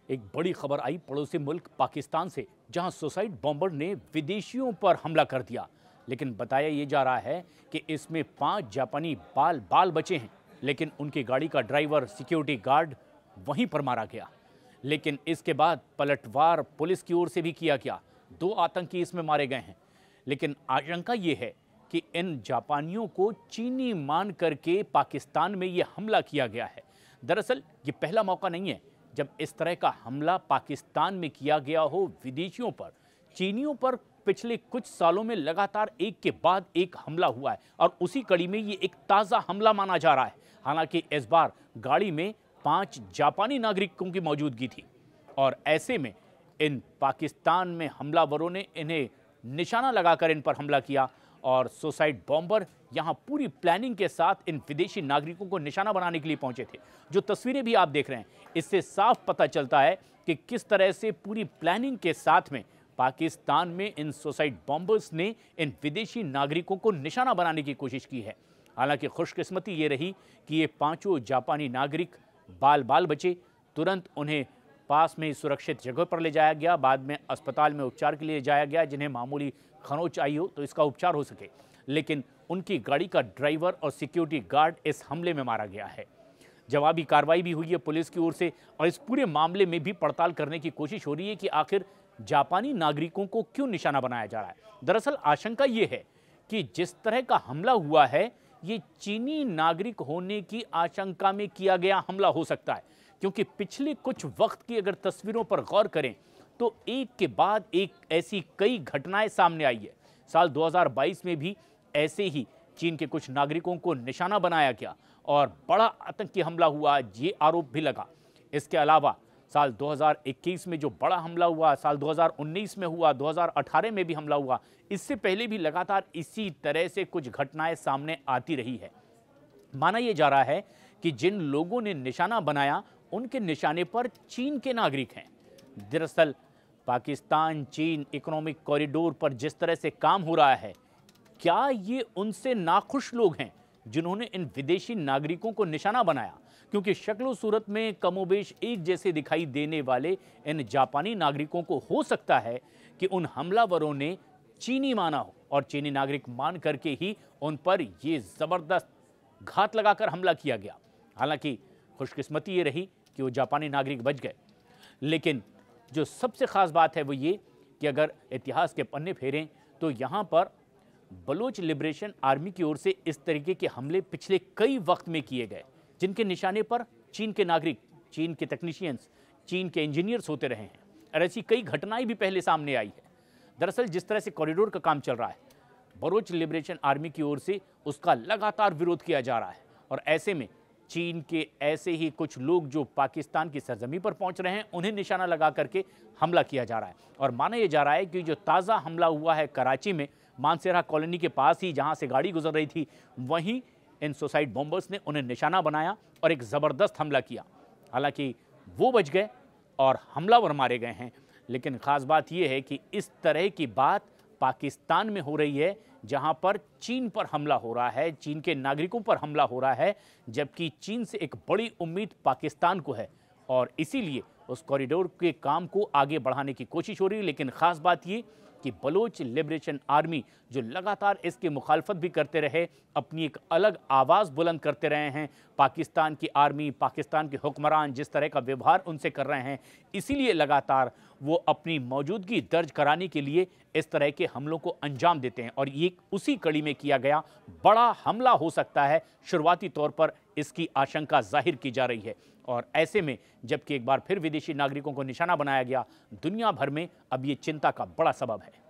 एक बड़ी खबर आई पड़ोसी मुल्क पाकिस्तान से, जहां सुसाइड बॉम्बर ने विदेशियों पर हमला कर दिया। लेकिन बताया ये जा रहा है कि इसमें 5 जापानी बाल बचे हैं, लेकिन उनकी गाड़ी का ड्राइवर सिक्योरिटी गार्ड वहीं पर मारा गया। लेकिन इसके बाद पलटवार पुलिस की ओर से भी किया गया। 2 आतंकी इसमें मारे गए हैं। लेकिन आशंका ये है कि इन जापानियों को चीनी मान करके पाकिस्तान में ये हमला किया गया है। दरअसल ये पहला मौका नहीं है जब इस तरह का हमला पाकिस्तान में किया गया हो विदेशियों पर। चीनियों पर पिछले कुछ सालों में लगातार एक के बाद एक हमला हुआ है और उसी कड़ी में ये एक ताज़ा हमला माना जा रहा है। हालांकि इस बार गाड़ी में 5 जापानी नागरिकों की मौजूदगी थी और ऐसे में इन पाकिस्तान में हमलावरों ने इन्हें निशाना लगाकर इन पर हमला किया और सुसाइड बॉम्बर यहां पूरी प्लानिंग के साथ इन विदेशी नागरिकों को निशाना बनाने के लिए पहुंचे थे। जो तस्वीरें भी आप देख रहे हैं, इससे साफ पता चलता है कि किस तरह से पूरी प्लानिंग के साथ में पाकिस्तान में इन सुसाइड बॉम्बर्स ने इन विदेशी नागरिकों को निशाना बनाने की कोशिश की है। हालांकि खुशकिस्मती ये रही कि ये 5 जापानी नागरिक बाल बचे। तुरंत उन्हें पास में सुरक्षित जगह पर ले जाया गया। बाद में अस्पताल में उपचार के लिए जाया गया, जिन्हें मामूली खरोंच आई हो तो इसका उपचार हो सके। लेकिन उनकी गाड़ी का ड्राइवर और सिक्योरिटी गार्ड इस हमले में मारा गया है। जवाबी कार्रवाई भी हुई है पुलिस की ओर से और इस पूरे मामले में भी पड़ताल करने की कोशिश हो रही है कि आखिर जापानी नागरिकों को क्यों निशाना बनाया जा रहा है। दरअसल आशंका ये है कि जिस तरह का हमला हुआ है, ये चीनी नागरिक होने की आशंका में किया गया हमला हो सकता है, क्योंकि पिछले कुछ वक्त की अगर तस्वीरों पर गौर करें तो एक के बाद एक ऐसी कई घटनाएं सामने आई है। साल 2022 में भी ऐसे ही चीन के कुछ नागरिकों को निशाना बनाया गया और बड़ा आतंकी हमला हुआ, ये आरोप भी लगा। इसके अलावा साल 2021 में जो बड़ा हमला हुआ, साल 2019 में हुआ, 2018 में भी हमला हुआ। इससे पहले भी लगातार इसी तरह से कुछ घटनाएं सामने आती रही है। माना यह जा रहा है कि जिन लोगों ने निशाना बनाया उनके निशाने पर चीन के नागरिक हैं। दरअसल पाकिस्तान चीन इकोनॉमिक कॉरिडोर पर जिस तरह से काम हो रहा है, क्या ये उनसे नाखुश लोग हैं जिन्होंने इन विदेशी नागरिकों को निशाना बनाया? क्योंकि शक्ल सूरत में कमोबेश एक जैसे दिखाई देने वाले इन जापानी नागरिकों को हो सकता है कि उन हमलावरों ने चीनी माना हो और चीनी नागरिक मान करके ही उन पर ये जबरदस्त घात लगाकर हमला किया गया। हालांकि खुशकिस्मती ये रही कि वो जापानी नागरिक बच गए। लेकिन जो सबसे खास बात है वो ये कि अगर इतिहास के पन्ने फेरें तो यहाँ पर बलोच लिबरेशन आर्मी की ओर से इस तरीके के हमले पिछले कई वक्त में किए गए, जिनके निशाने पर चीन के नागरिक, चीन के टेक्नीशियंस, चीन के इंजीनियर्स होते रहे हैं और ऐसी कई घटनाएं भी पहले सामने आई है। दरअसल जिस तरह से कॉरिडोर का काम चल रहा है, बलोच लिबरेशन आर्मी की ओर से उसका लगातार विरोध किया जा रहा है और ऐसे में चीन के ऐसे ही कुछ लोग जो पाकिस्तान की सरजमी पर पहुंच रहे हैं, उन्हें निशाना लगा करके हमला किया जा रहा है। और माना यह जा रहा है कि जो ताज़ा हमला हुआ है कराची में मानसेरा कॉलोनी के पास ही, जहां से गाड़ी गुजर रही थी, वहीं इन सुसाइड बॉम्बर्स ने उन्हें निशाना बनाया और एक ज़बरदस्त हमला किया। हालांकि वो बच गए और हमलावर मारे गए हैं। लेकिन ख़ास बात यह है कि इस तरह की बात पाकिस्तान में हो रही है, जहां पर चीन पर हमला हो रहा है, चीन के नागरिकों पर हमला हो रहा है, जबकि चीन से एक बड़ी उम्मीद पाकिस्तान को है और इसीलिए उस कॉरिडोर के काम को आगे बढ़ाने की कोशिश हो रही है। लेकिन ख़ास बात ये कि बलोच लिबरेशन आर्मी जो लगातार इसकी मुखालफत भी करते रहे, अपनी एक अलग आवाज़ बुलंद करते रहे हैं। पाकिस्तान की आर्मी, पाकिस्तान के हुक्मरान जिस तरह का व्यवहार उनसे कर रहे हैं, इसीलिए लगातार वो अपनी मौजूदगी दर्ज कराने के लिए इस तरह के हमलों को अंजाम देते हैं और ये उसी कड़ी में किया गया बड़ा हमला हो सकता है। शुरुआती तौर पर इसकी आशंका जाहिर की जा रही है और ऐसे में जबकि एक बार फिर विदेशी नागरिकों को निशाना बनाया गया, दुनिया भर में अब ये चिंता का बड़ा सबब है।